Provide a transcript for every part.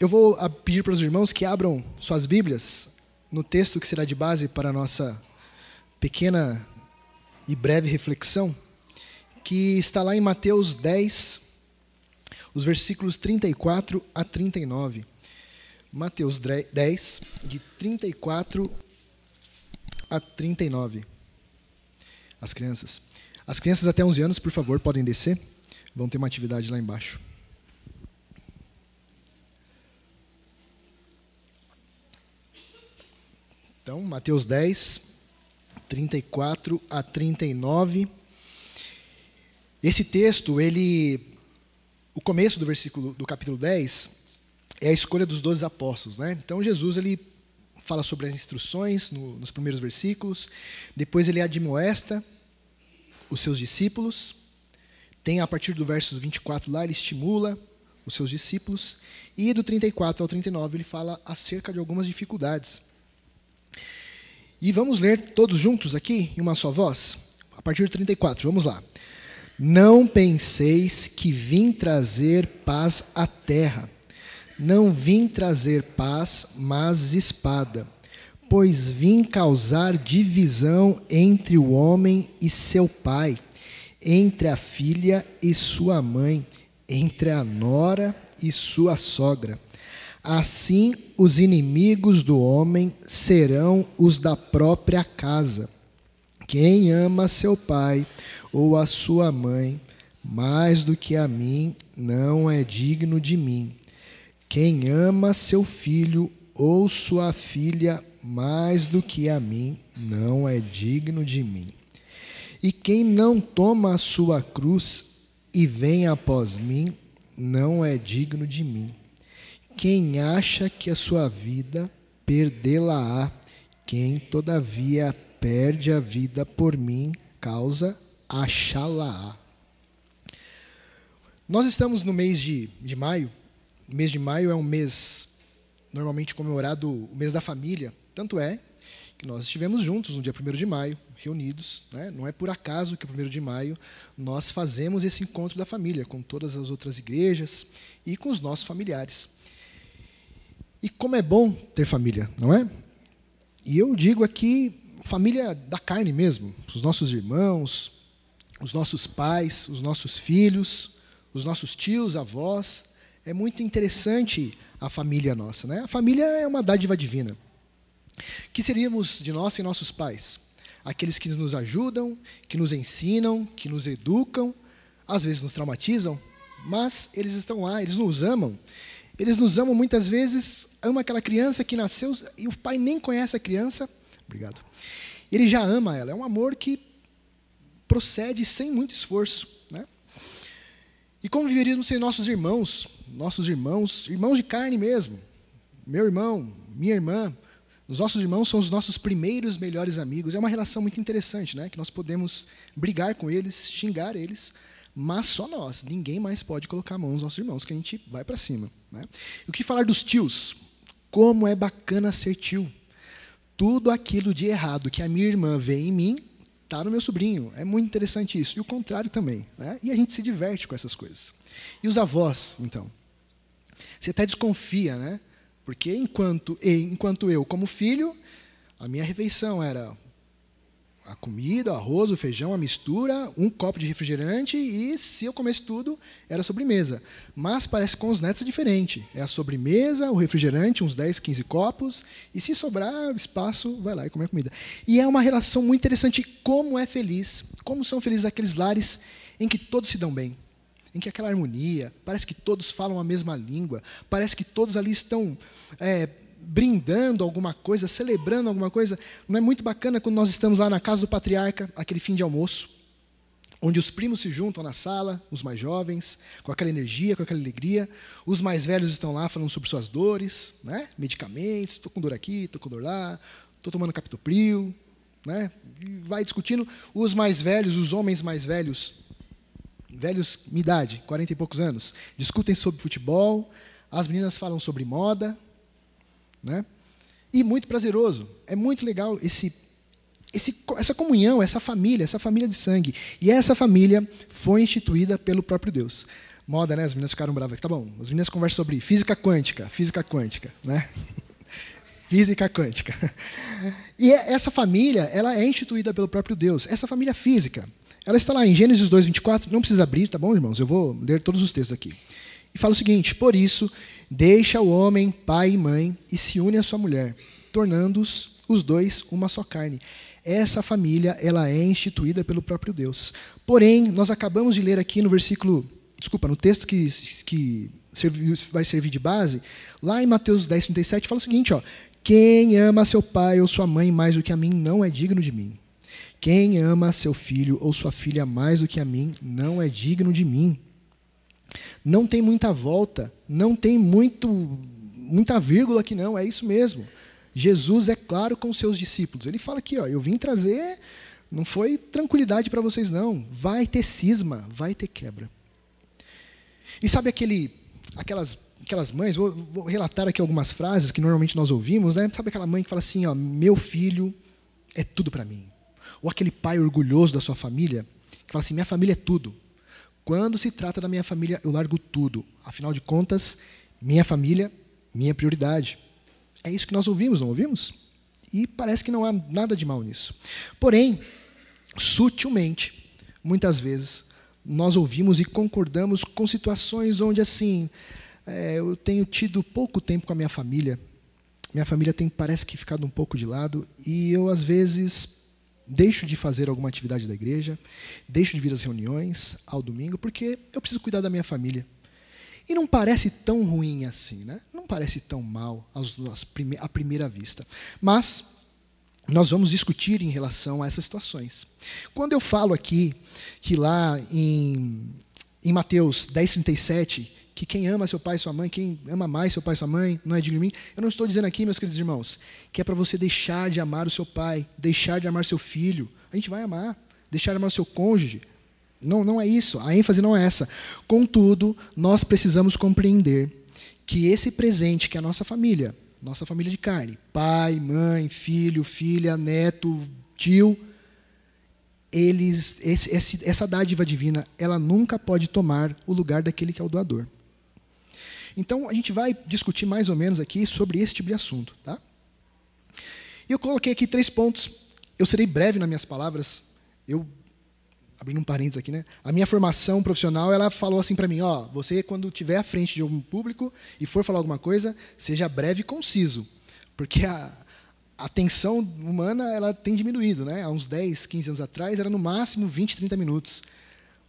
Eu vou pedir para os irmãos que abram suas Bíblias no texto que será de base para a nossa pequena e breve reflexão, que está lá em Mateus 10, os versículos 34 a 39. Mateus 10, de 34 a 39. As crianças até 11 anos, por favor, podem descer. Vão ter uma atividade lá embaixo. Então, Mateus 10, 34 a 39. Esse texto, o começo do versículo do capítulo 10 é a escolha dos 12 apóstolos, né? Então, Jesus ele fala sobre as instruções nos primeiros versículos, depois ele admoesta os seus discípulos, tem a partir do verso 24 lá, ele estimula os seus discípulos, e do 34 ao 39 ele fala acerca de algumas dificuldades. E vamos ler todos juntos aqui, em uma só voz? A partir do 34, vamos lá. Não penseis que vim trazer paz à terra. Não vim trazer paz, mas espada. Pois vim causar divisão entre o homem e seu pai, entre a filha e sua mãe, entre a nora e sua sogra. Assim, os inimigos do homem serão os da própria casa. Quem ama seu pai ou a sua mãe mais do que a mim, não é digno de mim. Quem ama seu filho ou sua filha mais do que a mim, não é digno de mim. E quem não toma a sua cruz e vem após mim, não é digno de mim. Quem acha que a sua vida, perdê-la-á. Quem, todavia, perde a vida por mim, causa, achá-la-á. Nós estamos no mês de maio. O mês de maio é um mês normalmente comemorado, o mês da família. Tanto é que nós estivemos juntos no dia 1º de maio, reunidos, né? Não é por acaso que o 1º de maio nós fazemos esse encontro da família, com todas as outras igrejas e com os nossos familiares. E como é bom ter família, não é? E eu digo aqui, família da carne mesmo, os nossos irmãos, os nossos pais, os nossos filhos, os nossos tios, avós. É muito interessante a família nossa, né? A família é uma dádiva divina. Que seríamos de nós sem nossos pais? Aqueles que nos ajudam, que nos ensinam, que nos educam, às vezes nos traumatizam, mas eles estão lá, eles nos amam. Eles nos amam muitas vezes, ama aquela criança que nasceu e o pai nem conhece a criança. Obrigado. Ele já ama ela, é um amor que procede sem muito esforço, né? E como viveríamos sem nossos irmãos de carne mesmo, meu irmão, minha irmã. Os nossos irmãos são os nossos primeiros melhores amigos. É uma relação muito interessante, né? Que nós podemos brigar com eles, xingar eles, mas só nós. Ninguém mais pode colocar a mão nos nossos irmãos, que a gente vai para cima, né? E o que falar dos tios? Como é bacana ser tio. Tudo aquilo de errado que a minha irmã vê em mim, está no meu sobrinho. É muito interessante isso. E o contrário também, né? E a gente se diverte com essas coisas. E os avós, então? Você até desconfia, né? Porque enquanto eu, como filho, a minha refeição era a comida, o arroz, o feijão, a mistura, um copo de refrigerante e, se eu comesse tudo, era sobremesa. Mas parece que com os netos é diferente. É a sobremesa, o refrigerante, uns 10, 15 copos, e se sobrar espaço, vai lá e come a comida. E é uma relação muito interessante. Como são felizes aqueles lares em que todos se dão bem. Em que aquela harmonia, parece que todos falam a mesma língua, parece que todos ali estão brindando alguma coisa, celebrando alguma coisa. Não é muito bacana quando nós estamos lá na casa do patriarca, aquele fim de almoço, onde os primos se juntam na sala, os mais jovens, com aquela energia, com aquela alegria, os mais velhos estão lá falando sobre suas dores, né? Medicamentos, estou com dor aqui, estou com dor lá, estou tomando captopril, né? E vai discutindo. Os mais velhos, os homens mais velhos, minha idade, 40 e poucos anos, discutem sobre futebol, as meninas falam sobre moda, né? E muito prazeroso, é muito legal essa comunhão, essa família de sangue. E essa família foi instituída pelo próprio Deus. Moda, né? As meninas ficaram bravas. Tá bom, as meninas conversam sobre física quântica, né? Física quântica. E essa família, ela é instituída pelo próprio Deus. Essa família física, ela está lá em Gênesis 2:24, não precisa abrir, tá bom, irmãos? Eu vou ler todos os textos aqui. E fala o seguinte: por isso, deixa o homem, pai e mãe, e se une à sua mulher, tornando-os os dois uma só carne. Essa família, ela é instituída pelo próprio Deus. Porém, nós acabamos de ler aqui no texto que vai servir de base, lá em Mateus 10:37, fala o seguinte, ó: quem ama seu pai ou sua mãe mais do que a mim não é digno de mim. Quem ama seu filho ou sua filha mais do que a mim não é digno de mim. Não tem muita volta, não tem muita vírgula aqui não, é isso mesmo. Jesus é claro com os seus discípulos. Ele fala aqui, ó, eu vim trazer, não foi tranquilidade para vocês não, vai ter cisma, vai ter quebra. E sabe aquelas mães, vou relatar aqui algumas frases que normalmente nós ouvimos, né? Sabe aquela mãe que fala assim, ó, meu filho é tudo para mim. Ou aquele pai orgulhoso da sua família, que fala assim, minha família é tudo. Quando se trata da minha família, eu largo tudo. Afinal de contas, minha família, minha prioridade. É isso que nós ouvimos, não ouvimos? E parece que não há nada de mal nisso. Porém, sutilmente, muitas vezes, nós ouvimos e concordamos com situações onde, assim, eu tenho tido pouco tempo com a minha família tem, parece que, ficado um pouco de lado, e eu, às vezes, deixo de fazer alguma atividade da igreja, deixo de vir às reuniões ao domingo, porque eu preciso cuidar da minha família. E não parece tão ruim assim, né? Não parece tão mal à primeira vista. Mas nós vamos discutir em relação a essas situações. Quando eu falo aqui que lá em Mateus 10:37, que quem ama seu pai e sua mãe, quem ama mais seu pai e sua mãe, não é digno de mim, eu não estou dizendo aqui, meus queridos irmãos, que é para você deixar de amar o seu pai, deixar de amar seu filho. A gente vai amar, deixar de amar o seu cônjuge. Não é isso, a ênfase não é essa. Contudo, nós precisamos compreender que esse presente que é a nossa família de carne, pai, mãe, filho, filha, neto, tio, essa dádiva divina, ela nunca pode tomar o lugar daquele que é o doador. Então, a gente vai discutir mais ou menos aqui sobre esse tipo de assunto. Tá? E eu coloquei aqui 3 pontos. Eu serei breve nas minhas palavras. Abrindo um parênteses aqui, né? A minha formação profissional, ela falou assim para mim, ó, você quando estiver à frente de algum público e for falar alguma coisa, seja breve e conciso, porque a atenção humana, ela tem diminuído, né? Há uns 10, 15 anos atrás, era no máximo 20, 30 minutos.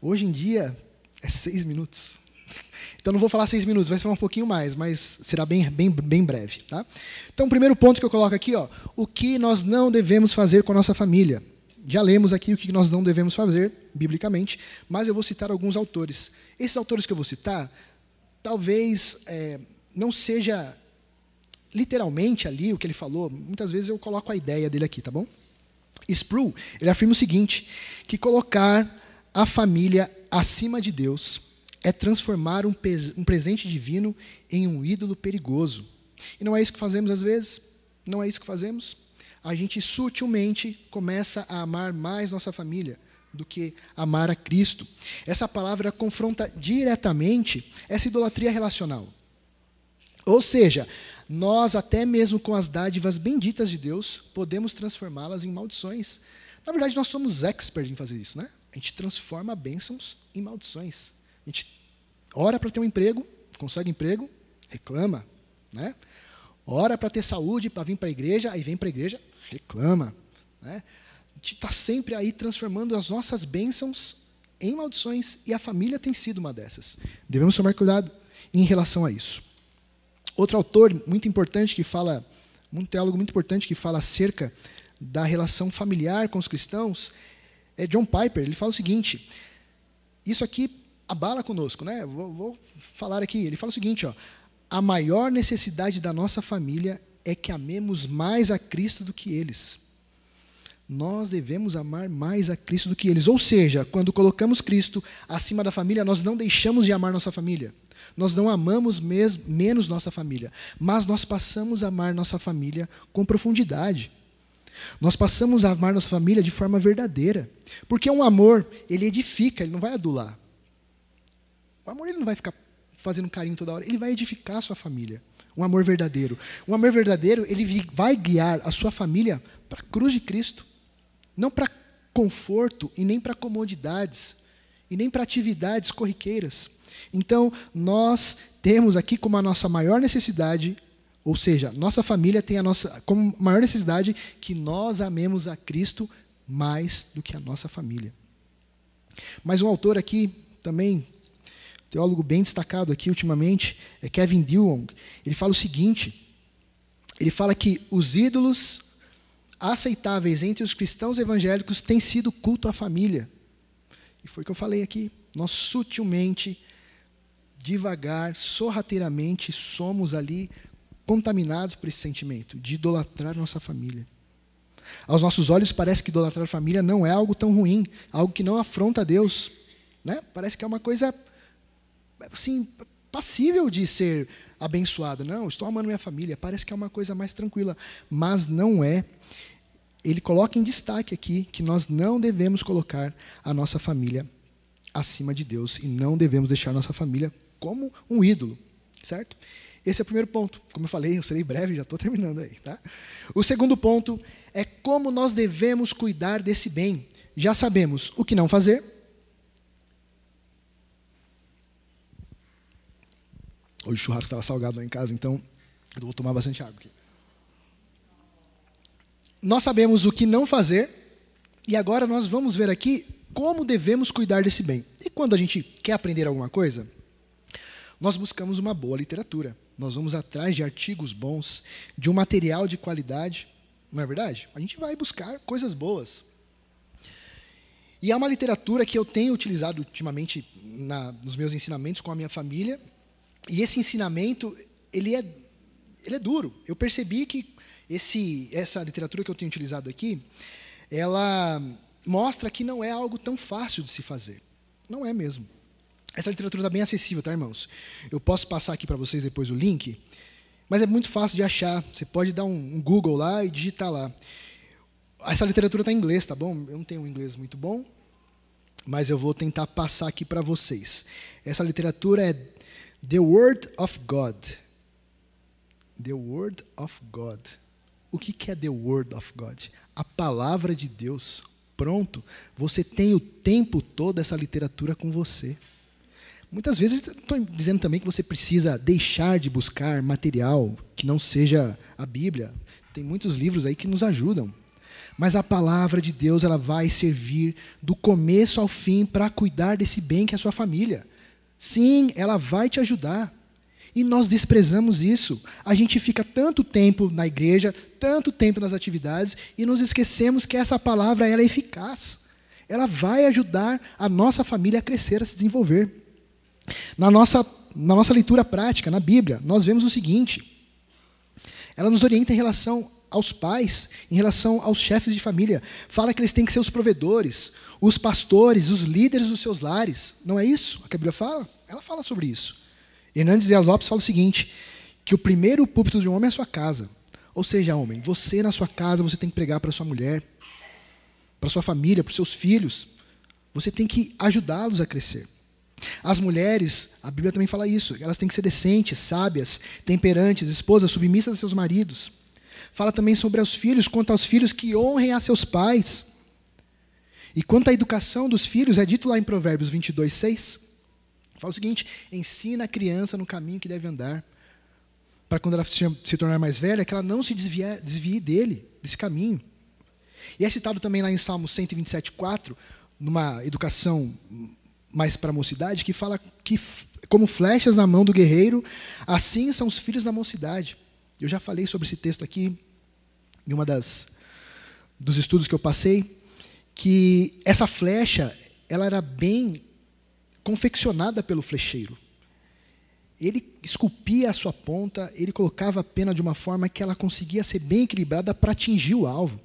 Hoje em dia, é 6 minutos. Então, não vou falar 6 minutos, vai ser um pouquinho mais, mas será bem breve. Tá? Então, o primeiro ponto que eu coloco aqui, ó, o que nós não devemos fazer com a nossa família. Já lemos aqui o que nós não devemos fazer, biblicamente, mas eu vou citar alguns autores. Esses autores que eu vou citar, talvez não seja literalmente ali o que ele falou, muitas vezes eu coloco a ideia dele aqui, tá bom? Sproul, ele afirma o seguinte, que colocar a família acima de Deus é transformar um presente divino em um ídolo perigoso. E não é isso que fazemos às vezes? Não é isso que fazemos? A gente sutilmente começa a amar mais nossa família do que amar a Cristo. Essa palavra confronta diretamente essa idolatria relacional. Ou seja, nós, até mesmo com as dádivas benditas de Deus, podemos transformá-las em maldições. Na verdade, nós somos experts em fazer isso, né? A gente transforma bênçãos em maldições. A gente ora para ter um emprego, consegue emprego, reclama, né? Ora para ter saúde, para vir para a igreja, aí vem para a igreja, reclama. Né? A gente está sempre aí transformando as nossas bênçãos em maldições, e a família tem sido uma dessas. Devemos tomar cuidado em relação a isso. Outro autor muito importante que fala, um teólogo muito importante que fala acerca da relação familiar com os cristãos, é John Piper. Ele fala o seguinte, isso aqui abala conosco, né? Vou falar aqui. Ele fala o seguinte, ó, a maior necessidade da nossa família é que amemos mais a Cristo do que eles. Nós devemos amar mais a Cristo do que eles. Ou seja, quando colocamos Cristo acima da família, nós não deixamos de amar nossa família. Nós não amamos menos nossa família, mas nós passamos a amar nossa família com profundidade. Nós passamos a amar nossa família de forma verdadeira. Porque um amor, ele edifica, ele não vai adular. O amor ele não vai ficar fazendo carinho toda hora, ele vai edificar a sua família. Um amor verdadeiro. Um amor verdadeiro, ele vai guiar a sua família para a cruz de Cristo. Não para conforto e nem para comodidades e nem para atividades corriqueiras. Então, nós temos aqui como a nossa maior necessidade, ou seja, nossa família tem como maior necessidade que nós amemos a Cristo mais do que a nossa família. Mas um autor aqui, também, teólogo bem destacado aqui ultimamente, é Kevin DeYoung. Ele fala o seguinte, ele fala que os ídolos aceitáveis entre os cristãos evangélicos têm sido o culto à família. E foi o que eu falei aqui. Nós sutilmente, devagar, sorrateiramente, somos ali contaminados por esse sentimento de idolatrar nossa família. Aos nossos olhos parece que idolatrar a família não é algo tão ruim, algo que não afronta a Deus, né? Parece que é uma coisa assim, passível de ser abençoada. Não, estou amando minha família, parece que é uma coisa mais tranquila, mas não é. Ele coloca em destaque aqui que nós não devemos colocar a nossa família acima de Deus e não devemos deixar nossa família como um ídolo, certo? Esse é o primeiro ponto. Como eu falei, eu serei breve, já estou terminando aí. Tá? O segundo ponto é como nós devemos cuidar desse bem. Já sabemos o que não fazer. Hoje o churrasco estava salgado lá em casa, então eu vou tomar bastante água aqui. Nós sabemos o que não fazer, e agora nós vamos ver aqui como devemos cuidar desse bem. E quando a gente quer aprender alguma coisa, nós buscamos uma boa literatura. Nós vamos atrás de artigos bons, de um material de qualidade. Não é verdade? A gente vai buscar coisas boas. E há uma literatura que eu tenho utilizado ultimamente nos meus ensinamentos com a minha família. E esse ensinamento, ele é duro. Eu percebi que essa literatura que eu tenho utilizado aqui, ela mostra que não é algo tão fácil de se fazer. Não é mesmo. Essa literatura está bem acessível, tá, irmãos? Eu posso passar aqui para vocês depois o link, mas é muito fácil de achar. Você pode dar um Google lá e digitar lá. Essa literatura está em inglês, tá bom? Eu não tenho um inglês muito bom, mas eu vou tentar passar aqui para vocês. Essa literatura é The Word of God. The Word of God. O que é The Word of God? A palavra de Deus. Pronto. Você tem o tempo todo essa literatura com você. Muitas vezes estou dizendo também que você precisa deixar de buscar material que não seja a Bíblia. Tem muitos livros aí que nos ajudam. Mas a palavra de Deus, ela vai servir do começo ao fim para cuidar desse bem que é a sua família. Sim, ela vai te ajudar. E nós desprezamos isso. A gente fica tanto tempo na igreja, tanto tempo nas atividades, e nos esquecemos que essa palavra ela é eficaz. Ela vai ajudar a nossa família a crescer, a se desenvolver. Na nossa leitura prática, na Bíblia, nós vemos o seguinte. Ela nos orienta em relação aos pais, em relação aos chefes de família. Fala que eles têm que ser os provedores, os pastores, os líderes dos seus lares. Não é isso que a Bíblia fala? Ela fala sobre isso. Hernandes Dias Lopes fala o seguinte, que o primeiro púlpito de um homem é a sua casa. Ou seja, homem, você na sua casa, você tem que pregar para sua mulher, para sua família, para os seus filhos. Você tem que ajudá-los a crescer. As mulheres, a Bíblia também fala isso, elas têm que ser decentes, sábias, temperantes, esposas submissas a seus maridos. Fala também sobre os filhos, quanto aos filhos que honrem a seus pais. E quanto à educação dos filhos, é dito lá em Provérbios 22:6, fala o seguinte, ensina a criança no caminho que deve andar, para quando ela se tornar mais velha, que ela não se desvie desse caminho. E é citado também lá em Salmo 127:4, numa educação mais para a mocidade, que fala que, como flechas na mão do guerreiro, assim são os filhos da mocidade. Eu já falei sobre esse texto aqui, em uma dos estudos que eu passei, que essa flecha, ela era bem confeccionada pelo flecheiro. Ele esculpia a sua ponta, ele colocava a pena de uma forma que ela conseguia ser bem equilibrada para atingir o alvo.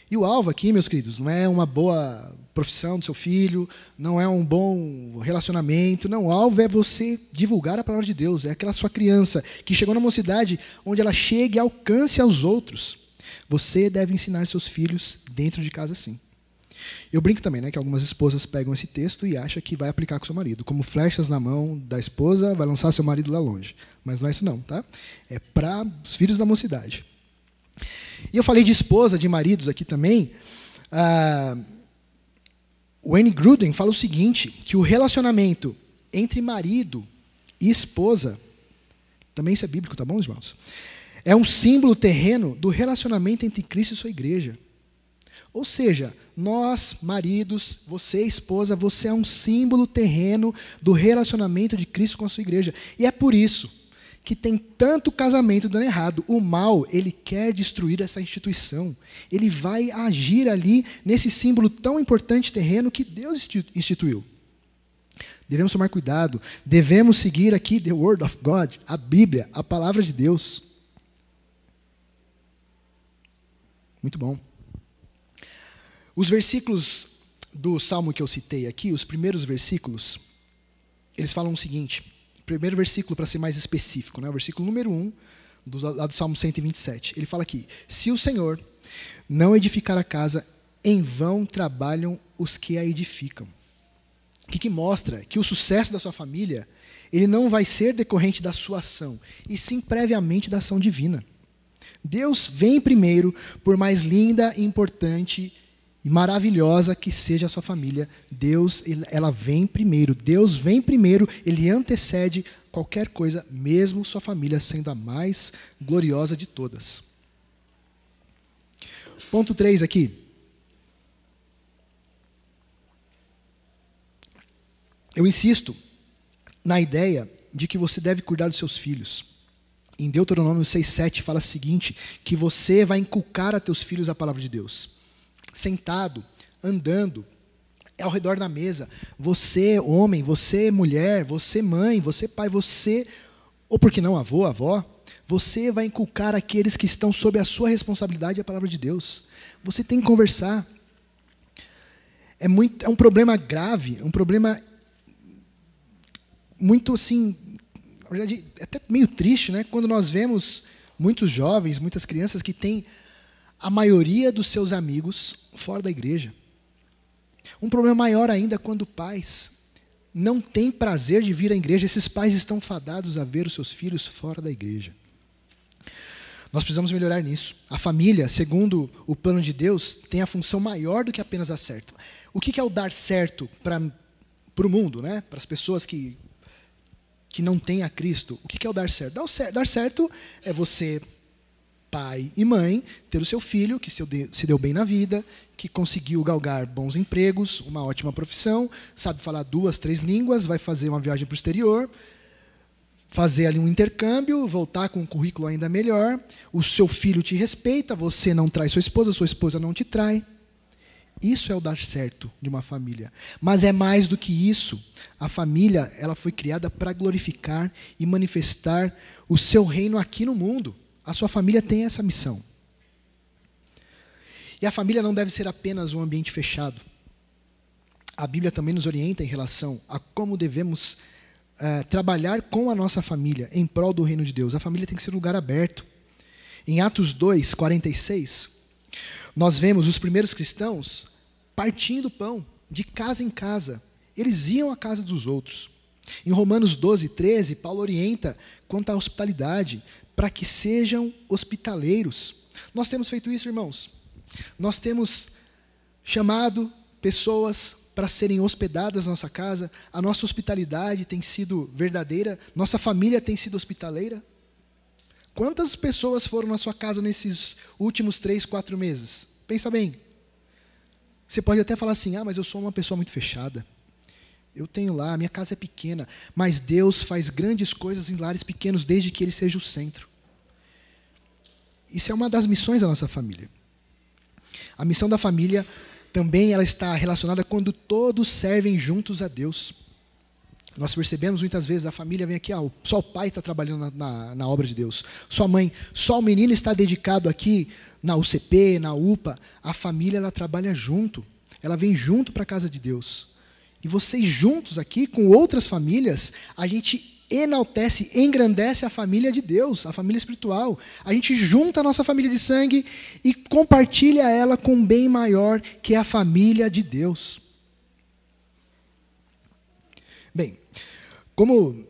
E o alvo aqui, meus queridos, não é uma boa profissão do seu filho, não é um bom relacionamento, não. O alvo é você divulgar a palavra de Deus, é aquela sua criança que chegou na mocidade, onde ela chegue e alcance aos outros. Você deve ensinar seus filhos dentro de casa assim. Eu brinco também, né, que algumas esposas pegam esse texto e acham que vai aplicar com o seu marido. Como flechas na mão da esposa, vai lançar seu marido lá longe. Mas não é isso não, tá? É para os filhos da mocidade. E eu falei de esposa, de maridos aqui também. Wayne Grudem fala o seguinte, que o relacionamento entre marido e esposa, também isso é bíblico, tá bom, irmãos? É um símbolo terreno do relacionamento entre Cristo e sua igreja. Ou seja, nós, maridos, você, esposa, você é um símbolo terreno do relacionamento de Cristo com a sua igreja. E é por isso que tem tanto casamento dando errado. O mal, ele quer destruir essa instituição. Ele vai agir ali nesse símbolo tão importante terreno que Deus instituiu. Devemos tomar cuidado, devemos seguir aqui the Word of God, a Bíblia, a palavra de Deus. Muito bom. Os versículos do Salmo que eu citei aqui, os primeiros versículos, eles falam o seguinte. Primeiro versículo, para ser mais específico, né? O versículo número 1, lá do Salmo 127. Ele fala aqui, se o Senhor não edificar a casa, em vão trabalham os que a edificam. O que mostra que o sucesso da sua família, ele não vai ser decorrente da sua ação, e sim previamente da ação divina. Deus vem primeiro, por mais linda e importante e maravilhosa que seja a sua família, ela vem primeiro. Deus vem primeiro, Ele antecede qualquer coisa, mesmo sua família sendo a mais gloriosa de todas. Ponto 3 aqui. Eu insisto na ideia de que você deve cuidar dos seus filhos. Em Deuteronômio 6,7 fala o seguinte, que você vai inculcar a teus filhos a palavra de Deus. Sentado, andando, ao redor da mesa, você homem, você mulher, você mãe, você pai, você, ou por que não avô, avó, você vai inculcar aqueles que estão sob a sua responsabilidade a palavra de Deus. Você tem que conversar. É um problema grave, um problema muito assim, na verdade, até meio triste, né? Quando nós vemos muitos jovens, muitas crianças que têm a maioria dos seus amigos fora da igreja. Um problema maior ainda quando pais não têm prazer de vir à igreja. Esses pais estão fadados a ver os seus filhos fora da igreja. Nós precisamos melhorar nisso. A família, segundo o plano de Deus, tem a função maior do que apenas dar certo. O que é o dar certo para o mundo, né? Para as pessoas que não têm a Cristo? O que é o dar certo? Dar certo é você, pai e mãe, ter o seu filho que se deu bem na vida, que conseguiu galgar bons empregos, uma ótima profissão, sabe falar 2, 3 línguas, vai fazer uma viagem para o exterior, fazer ali um intercâmbio, voltar com um currículo ainda melhor, o seu filho te respeita, você não trai sua esposa não te trai. Isso é o dar certo de uma família. Mas é mais do que isso. A família, ela foi criada para glorificar e manifestar o seu reino aqui no mundo. A sua família tem essa missão. E a família não deve ser apenas um ambiente fechado. A Bíblia também nos orienta em relação a como devemos trabalhar com a nossa família em prol do reino de Deus. A família tem que ser um lugar aberto. Em Atos 2, 46, nós vemos os primeiros cristãos partindo pão de casa em casa. Eles iam à casa dos outros. Em Romanos 12, 13, Paulo orienta quanto à hospitalidade, para que sejam hospitaleiros. Nós temos feito isso, irmãos. Nós temos chamado pessoas para serem hospedadas na nossa casa. A nossa hospitalidade tem sido verdadeira. Nossa família tem sido hospitaleira. Quantas pessoas foram na sua casa nesses últimos 3, 4 meses? Pensa bem. Você pode até falar assim, mas eu sou uma pessoa muito fechada. Eu tenho lá, minha casa é pequena, mas Deus faz grandes coisas em lares pequenos, desde que Ele seja o centro. Isso é uma das missões da nossa família. A missão da família também ela está relacionada quando todos servem juntos a Deus. Nós percebemos muitas vezes, a família vem aqui, só o pai está trabalhando na obra de Deus. Só a mãe, só o menino está dedicado aqui na UCP, na UPA. A família ela trabalha junto, ela vem junto para a casa de Deus. E vocês juntos aqui, com outras famílias, a gente enaltece, engrandece a família de Deus, a família espiritual. A gente junta a nossa família de sangue e compartilha ela com um bem maior, que é a família de Deus. Bem, como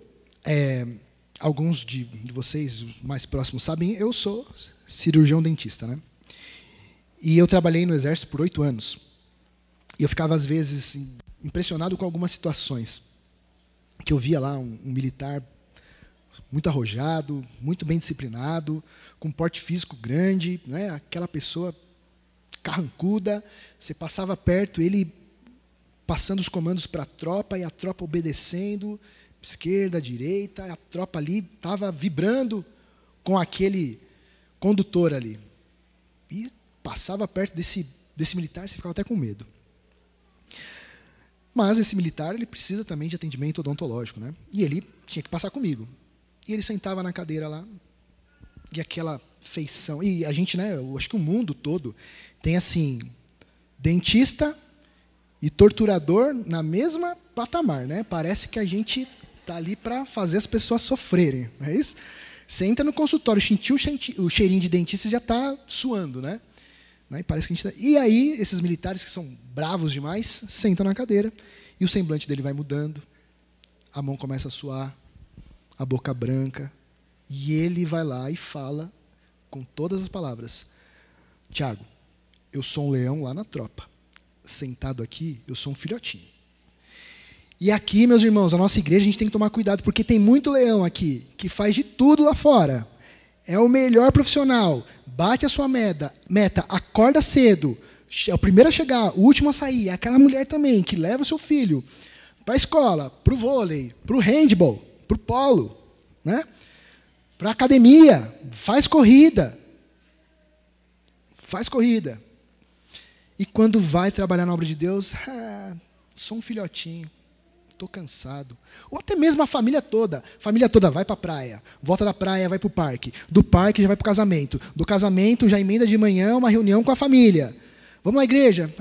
alguns de vocês mais próximos sabem, eu sou cirurgião dentista, né? E eu trabalhei no Exército por 8 anos. E eu ficava, às vezes, impressionado com algumas situações. Que eu via lá um militar muito arrojado, muito bem disciplinado, com um porte físico grande, né? Aquela pessoa carrancuda, você passava perto, ele passando os comandos para a tropa, e a tropa obedecendo, esquerda, direita, a tropa ali estava vibrando com aquele condutor ali. E passava perto desse militar, você ficava até com medo. Mas esse militar, ele precisa também de atendimento odontológico, né? E ele tinha que passar comigo. E ele sentava na cadeira lá, e aquela feição. E a gente, né, eu acho que o mundo todo tem assim, dentista e torturador na mesma patamar, né? Parece que a gente está ali para fazer as pessoas sofrerem, não é isso? Você entra no consultório, sentiu o cheirinho de dentista e já está suando, né? E parece que a gente e aí, esses militares que são bravos demais, sentam na cadeira e o semblante dele vai mudando, a mão começa a suar, a boca branca, e ele vai lá e fala com todas as palavras: Tiago, eu sou um leão lá na tropa. Sentado aqui, eu sou um filhotinho. E aqui, meus irmãos, a nossa igreja, a gente tem que tomar cuidado, porque tem muito leão aqui, que faz de tudo lá fora. É o melhor profissional, bate a sua meta, acorda cedo, é o primeiro a chegar, o último a sair. É aquela mulher também que leva o seu filho para a escola, para o vôlei, para o handball, para o polo, né? Para a academia, faz corrida. E quando vai trabalhar na obra de Deus, sou um filhotinho. Estou cansado. Ou até mesmo a família toda. A família toda vai para a praia. Volta da praia, vai para o parque. Do parque já vai para o casamento. Do casamento já emenda de manhã uma reunião com a família. Vamos à igreja?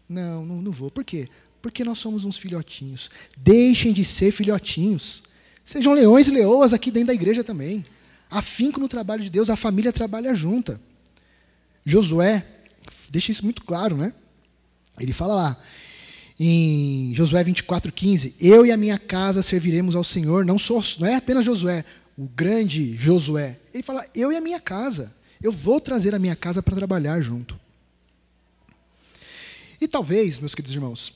Não vou. Por quê? Porque nós somos uns filhotinhos. Deixem de ser filhotinhos. Sejam leões e leoas aqui dentro da igreja também. Afinco no trabalho de Deus, a família trabalha junta. Josué deixa isso muito claro, né? Ele fala lá, em Josué 24:15, eu e a minha casa serviremos ao Senhor. Não é apenas Josué, o grande Josué. Ele fala, eu e a minha casa. Eu vou trazer a minha casa para trabalhar junto. E talvez, meus queridos irmãos,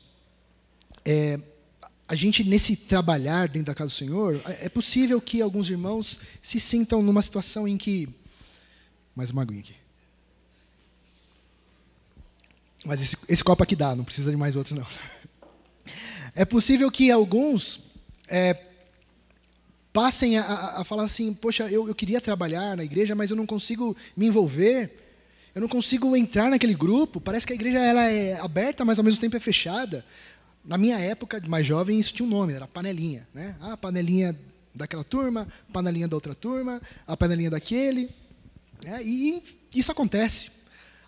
a gente, nesse trabalhar dentro da casa do Senhor, é possível que alguns irmãos se sintam numa situação em que... Mais uma aguinha aqui. Mas esse copo aqui dá, não precisa de mais outro, não. É possível que alguns passem a falar assim, poxa, eu queria trabalhar na igreja, mas eu não consigo me envolver, eu não consigo entrar naquele grupo, parece que a igreja ela é aberta, mas ao mesmo tempo é fechada. Na minha época, mais jovem, isso tinha um nome, era panelinha, né? A panelinha daquela turma, panelinha da outra turma, a panelinha daquele. E isso acontece.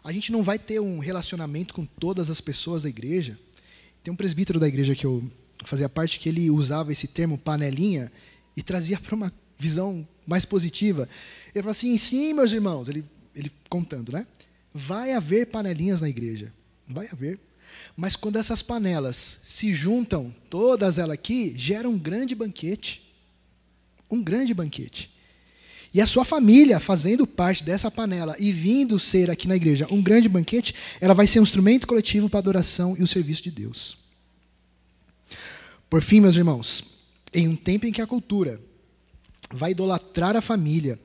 A gente não vai ter um relacionamento com todas as pessoas da igreja. Tem um presbítero da igreja que eu fazia parte, que ele usava esse termo panelinha e trazia para uma visão mais positiva. Ele falou assim, sim, meus irmãos, ele contando, né? Vai haver panelinhas na igreja, vai haver. Mas quando essas panelas se juntam, todas elas aqui, gera um grande banquete. Um grande banquete. E a sua família, fazendo parte dessa panela e vindo ser aqui na igreja um grande banquete, ela vai ser um instrumento coletivo para a adoração e o serviço de Deus. Por fim, meus irmãos, em um tempo em que a cultura vai idolatrar a família,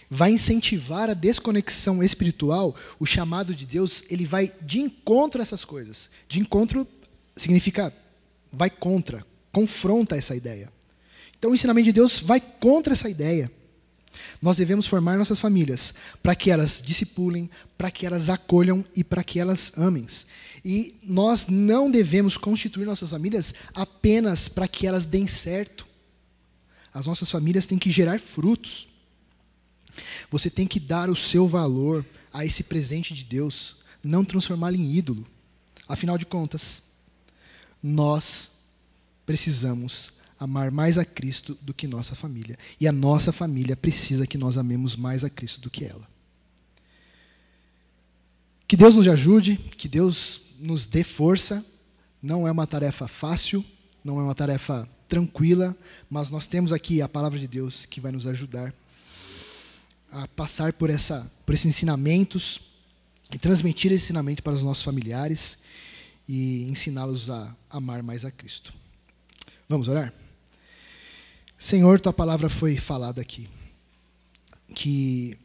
vai incentivar a desconexão espiritual, o chamado de Deus, ele vai de encontro a essas coisas. De encontro significa vai contra, confronta essa ideia. Então o ensinamento de Deus vai contra essa ideia. Nós devemos formar nossas famílias para que elas discipulem, para que elas acolham e para que elas amem. E nós não devemos constituir nossas famílias apenas para que elas deem certo. As nossas famílias têm que gerar frutos. Você tem que dar o seu valor a esse presente de Deus, não transformá-lo em ídolo. Afinal de contas, nós precisamos amar mais a Cristo do que nossa família. E a nossa família precisa que nós amemos mais a Cristo do que ela. Que Deus nos ajude, que Deus nos dê força. Não é uma tarefa fácil, não é uma tarefa tranquila, mas nós temos aqui a palavra de Deus que vai nos ajudar a passar por esses ensinamentos e transmitir esse ensinamento para os nossos familiares e ensiná-los a amar mais a Cristo. Vamos orar? Senhor, tua palavra foi falada aqui. Que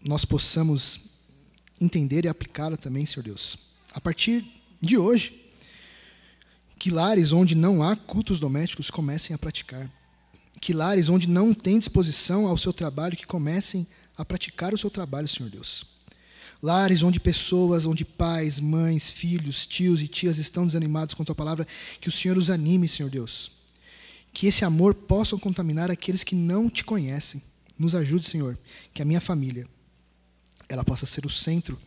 nós possamos entender e aplicá-la também, Senhor Deus. A partir de hoje, que lares onde não há cultos domésticos comecem a praticar. Que lares onde não tem disposição ao seu trabalho, que comecem a praticar o seu trabalho, Senhor Deus. Lares onde pessoas, onde pais, mães, filhos, tios e tias estão desanimados com a tua palavra, que o Senhor os anime, Senhor Deus. Que esse amor possa contaminar aqueles que não te conhecem. Nos ajude, Senhor, que a minha família, ela possa ser o centro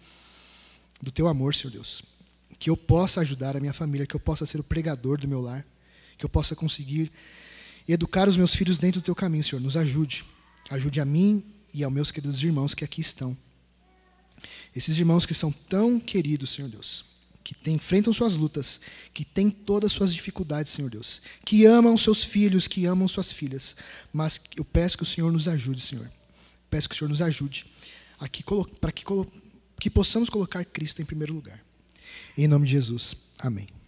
do teu amor, Senhor Deus. Que eu possa ajudar a minha família, que eu possa ser o pregador do meu lar, que eu possa conseguir educar os meus filhos dentro do teu caminho, Senhor. Nos ajude. Ajude a mim e aos meus queridos irmãos que aqui estão. Esses irmãos que são tão queridos, Senhor Deus, que enfrentam suas lutas, que têm todas as suas dificuldades, Senhor Deus, que amam seus filhos, que amam suas filhas, mas eu peço que o Senhor nos ajude, Senhor. Peço que o Senhor nos ajude para que possamos colocar Cristo em primeiro lugar. Em nome de Jesus. Amém.